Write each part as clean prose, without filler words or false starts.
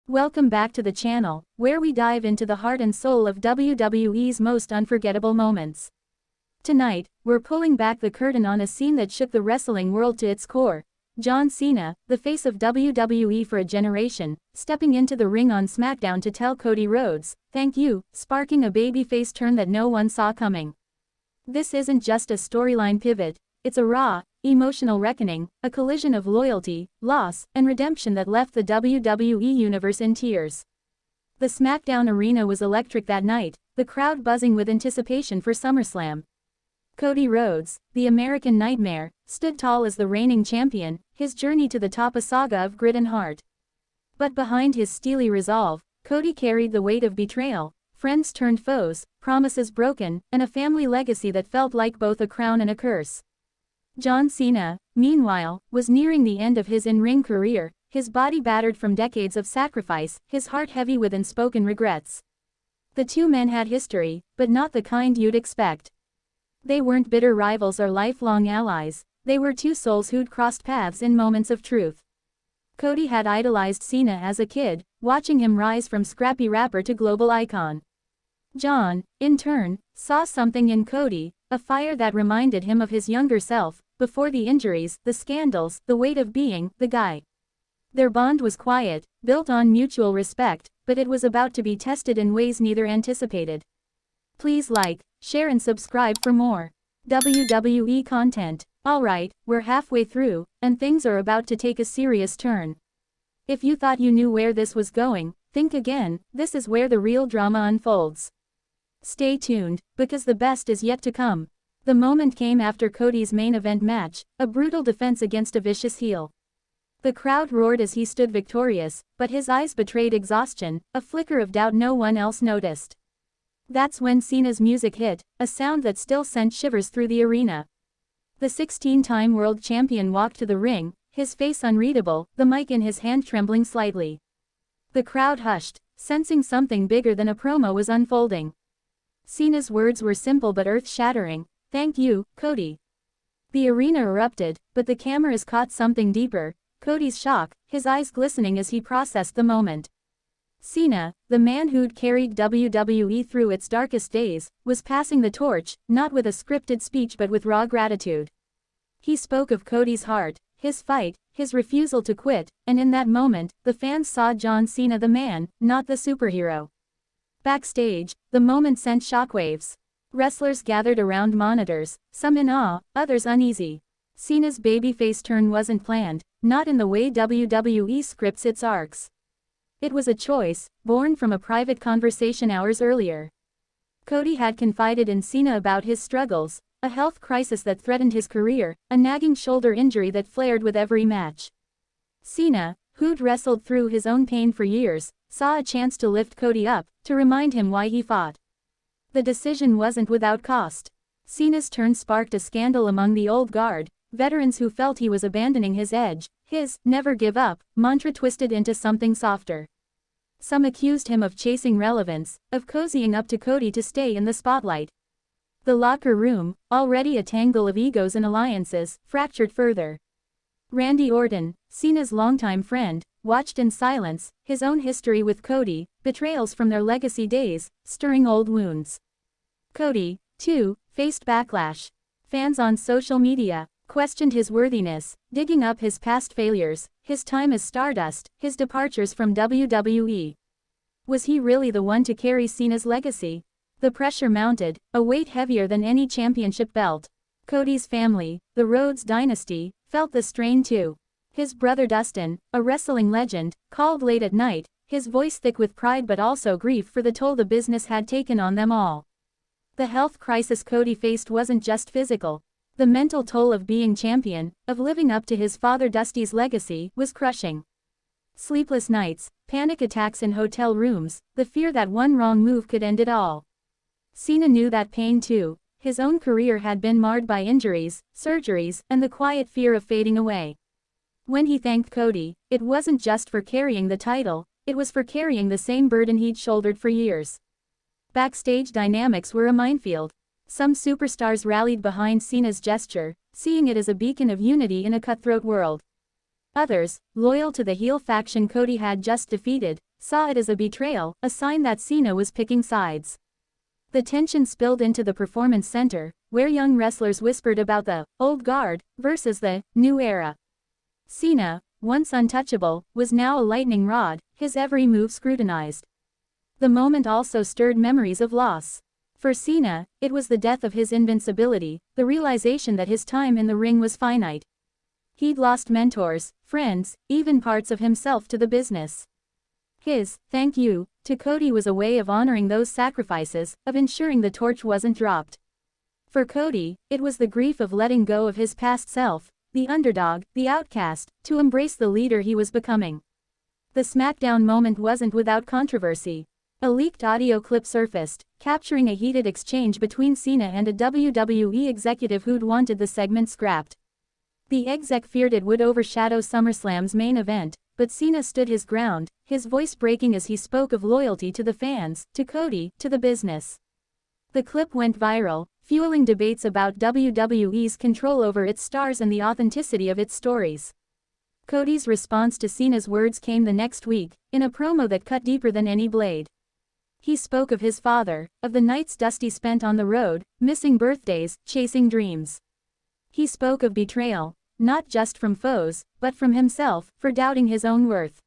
Welcome back to the channel, where we dive into the heart and soul of WWE's most unforgettable moments. Tonight, we're pulling back the curtain on a scene that shook the wrestling world to its core. John Cena, the face of WWE for a generation, stepping into the ring on SmackDown to tell Cody Rhodes, "Thank you," sparking a babyface turn that no one saw coming. This isn't just a storyline pivot, it's a raw, emotional reckoning, a collision of loyalty, loss, and redemption that left the WWE Universe in tears. The SmackDown arena was electric that night, the crowd buzzing with anticipation for Summerslam. Cody Rhodes, the American Nightmare, stood tall as the reigning champion, his journey to the top a saga of grit and heart. But behind his steely resolve, Cody carried the weight of betrayal, friends turned foes, promises broken, and a family legacy that felt like both a crown and a curse. John Cena, meanwhile, was nearing the end of his in-ring career, his body battered from decades of sacrifice, his heart heavy with unspoken regrets. The two men had history, but not the kind you'd expect. They weren't bitter rivals or lifelong allies, they were two souls who'd crossed paths in moments of truth. Cody had idolized Cena as a kid, watching him rise from scrappy rapper to global icon. John, in turn, saw something in Cody, a fire that reminded him of his younger self, before the injuries, the scandals, the weight of being the guy. Their bond was quiet, built on mutual respect, but it was about to be tested in ways neither anticipated. Please like, share and subscribe for more WWE content. Alright, we're halfway through, and things are about to take a serious turn. If you thought you knew where this was going, think again, this is where the real drama unfolds. Stay tuned, because the best is yet to come. The moment came after Cody's main event match, a brutal defense against a vicious heel. The crowd roared as he stood victorious, but his eyes betrayed exhaustion, a flicker of doubt no one else noticed. That's when Cena's music hit, a sound that still sent shivers through the arena. The 16-time world champion walked to the ring, his face unreadable, the mic in his hand trembling slightly. The crowd hushed, sensing something bigger than a promo was unfolding. Cena's words were simple but earth-shattering. "Thank you, Cody." The arena erupted, but the cameras caught something deeper, Cody's shock, his eyes glistening as he processed the moment. Cena, the man who'd carried WWE through its darkest days, was passing the torch, not with a scripted speech but with raw gratitude. He spoke of Cody's heart, his fight, his refusal to quit, and in that moment, the fans saw John Cena the man, not the superhero. Backstage, the moment sent shockwaves. Wrestlers gathered around monitors, some in awe, others uneasy. Cena's babyface turn wasn't planned, not in the way WWE scripts its arcs. It was a choice, born from a private conversation hours earlier. Cody had confided in Cena about his struggles, a health crisis that threatened his career, a nagging shoulder injury that flared with every match. Cena, who'd wrestled through his own pain for years, saw a chance to lift Cody up, to remind him why he fought. The decision wasn't without cost. Cena's turn sparked a scandal among the old guard, veterans who felt he was abandoning his edge, his "never give up" mantra twisted into something softer. Some accused him of chasing relevance, of cozying up to Cody to stay in the spotlight. The locker room, already a tangle of egos and alliances, fractured further. Randy Orton, Cena's longtime friend, watched in silence, his own history with Cody, betrayals from their legacy days, stirring old wounds. Cody, too, faced backlash. Fans on social media questioned his worthiness, digging up his past failures, his time as Stardust, his departures from WWE. Was he really the one to carry Cena's legacy? The pressure mounted, a weight heavier than any championship belt. Cody's family, the Rhodes dynasty, felt the strain too. His brother Dustin, a wrestling legend, called late at night, his voice thick with pride but also grief for the toll the business had taken on them all. The health crisis Cody faced wasn't just physical. The mental toll of being champion, of living up to his father Dusty's legacy, was crushing. Sleepless nights, panic attacks in hotel rooms, the fear that one wrong move could end it all. Cena knew that pain too. His own career had been marred by injuries, surgeries, and the quiet fear of fading away. When he thanked Cody, it wasn't just for carrying the title, it was for carrying the same burden he'd shouldered for years. Backstage dynamics were a minefield. Some superstars rallied behind Cena's gesture, seeing it as a beacon of unity in a cutthroat world. Others, loyal to the heel faction Cody had just defeated, saw it as a betrayal, a sign that Cena was picking sides. The tension spilled into the performance center, where young wrestlers whispered about the old guard versus the new era. Cena, once untouchable, was now a lightning rod, his every move scrutinized. The moment also stirred memories of loss. For Cena, it was the death of his invincibility, the realization that his time in the ring was finite. He'd lost mentors, friends, even parts of himself to the business. His thank you to Cody was a way of honoring those sacrifices, of ensuring the torch wasn't dropped. For Cody, it was the grief of letting go of his past self, the underdog, the outcast, to embrace the leader he was becoming. The SmackDown moment wasn't without controversy. A leaked audio clip surfaced, capturing a heated exchange between Cena and a WWE executive who'd wanted the segment scrapped. The exec feared it would overshadow SummerSlam's main event, but Cena stood his ground, his voice breaking as he spoke of loyalty to the fans, to Cody, to the business. The clip went viral, fueling debates about WWE's control over its stars and the authenticity of its stories. Cody's response to Cena's words came the next week, in a promo that cut deeper than any blade. He spoke of his father, of the nights Dusty spent on the road, missing birthdays, chasing dreams. He spoke of betrayal, not just from foes, but from himself, for doubting his own worth.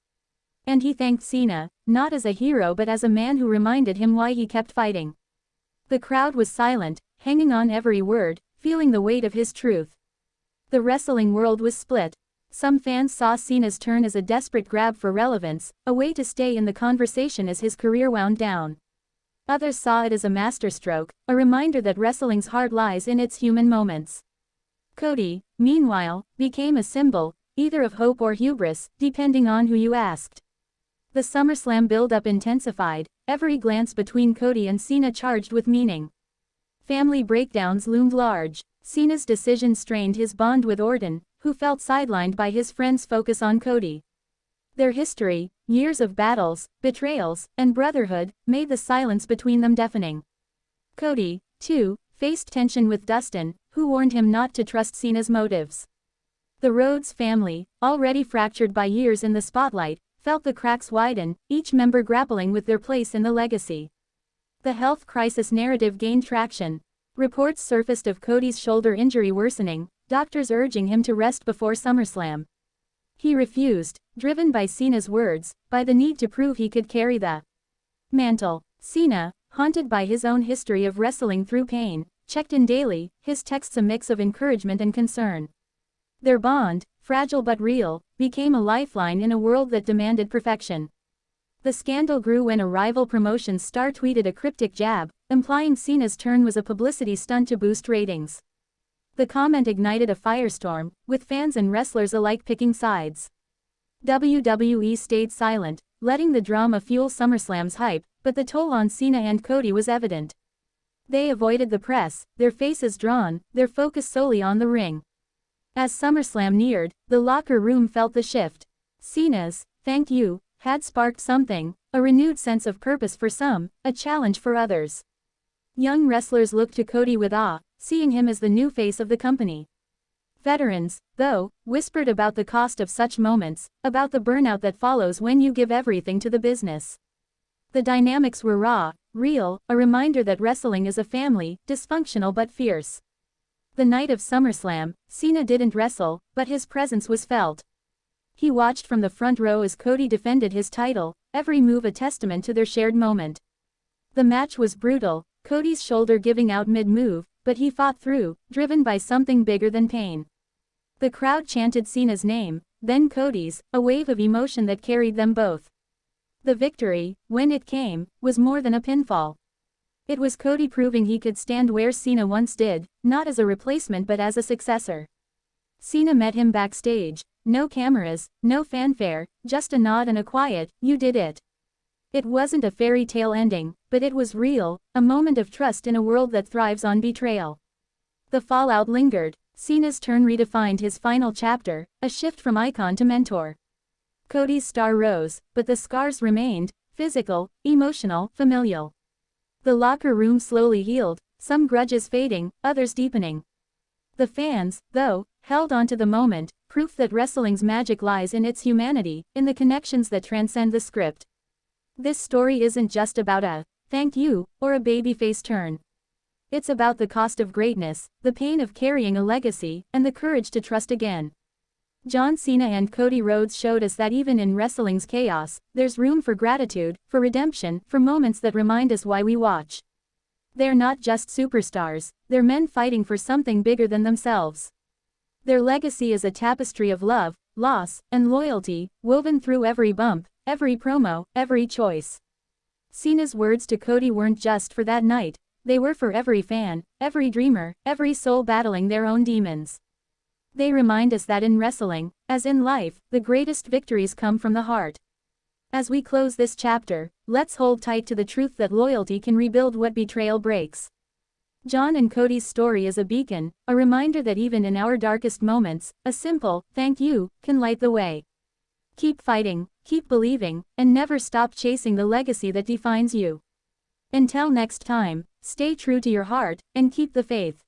And he thanked Cena, not as a hero but as a man who reminded him why he kept fighting. The crowd was silent, hanging on every word, feeling the weight of his truth. The wrestling world was split. Some fans saw Cena's turn as a desperate grab for relevance, a way to stay in the conversation as his career wound down. Others saw it as a masterstroke, a reminder that wrestling's heart lies in its human moments. Cody, meanwhile, became a symbol, either of hope or hubris, depending on who you asked. The SummerSlam build-up intensified, every glance between Cody and Cena charged with meaning. Family breakdowns loomed large. Cena's decision strained his bond with Orton, who felt sidelined by his friend's focus on Cody. Their history, years of battles, betrayals, and brotherhood, made the silence between them deafening. Cody, too, faced tension with Dustin, who warned him not to trust Cena's motives. The Rhodes family, already fractured by years in the spotlight, felt the cracks widen, each member grappling with their place in the legacy. The health crisis narrative gained traction. Reports surfaced of Cody's shoulder injury worsening, doctors urging him to rest before SummerSlam. He refused, driven by Cena's words, by the need to prove he could carry the mantle. Cena, haunted by his own history of wrestling through pain, checked in daily, his texts a mix of encouragement and concern. Their bond, fragile but real, became a lifeline in a world that demanded perfection. The scandal grew when a rival promotion's star tweeted a cryptic jab, implying Cena's turn was a publicity stunt to boost ratings. The comment ignited a firestorm, with fans and wrestlers alike picking sides. WWE stayed silent, letting the drama fuel SummerSlam's hype, but the toll on Cena and Cody was evident. They avoided the press, their faces drawn, their focus solely on the ring. As SummerSlam neared, the locker room felt the shift. Cena's "thank you" had sparked something, a renewed sense of purpose for some, a challenge for others. Young wrestlers looked to Cody with awe, seeing him as the new face of the company. Veterans, though, whispered about the cost of such moments, about the burnout that follows when you give everything to the business. The dynamics were raw, real, a reminder that wrestling is a family, dysfunctional but fierce. The night of SummerSlam, Cena didn't wrestle, but his presence was felt. He watched from the front row as Cody defended his title, every move a testament to their shared moment. The match was brutal, Cody's shoulder giving out mid-move, but he fought through, driven by something bigger than pain. The crowd chanted Cena's name, then Cody's, a wave of emotion that carried them both. The victory, when it came, was more than a pinfall. It was Cody proving he could stand where Cena once did, not as a replacement but as a successor. Cena met him backstage, no cameras, no fanfare, just a nod and a quiet, "You did it." It wasn't a fairy tale ending, but it was real, a moment of trust in a world that thrives on betrayal. The fallout lingered. Cena's turn redefined his final chapter, a shift from icon to mentor. Cody's star rose, but the scars remained, physical, emotional, familial. The locker room slowly healed, some grudges fading, others deepening. The fans, though, held on to the moment, proof that wrestling's magic lies in its humanity, in the connections that transcend the script. This story isn't just about a thank you or a babyface turn. It's about the cost of greatness, the pain of carrying a legacy, and the courage to trust again. John Cena and Cody Rhodes showed us that even in wrestling's chaos, there's room for gratitude, for redemption, for moments that remind us why we watch. They're not just superstars, they're men fighting for something bigger than themselves. Their legacy is a tapestry of love, loss, and loyalty, woven through every bump, every promo, every choice. Cena's words to Cody weren't just for that night, they were for every fan, every dreamer, every soul battling their own demons. They remind us that in wrestling, as in life, the greatest victories come from the heart. As we close this chapter, let's hold tight to the truth that loyalty can rebuild what betrayal breaks. John and Cody's story is a beacon, a reminder that even in our darkest moments, a simple, thank you, can light the way. Keep fighting, keep believing, and never stop chasing the legacy that defines you. Until next time, stay true to your heart, and keep the faith.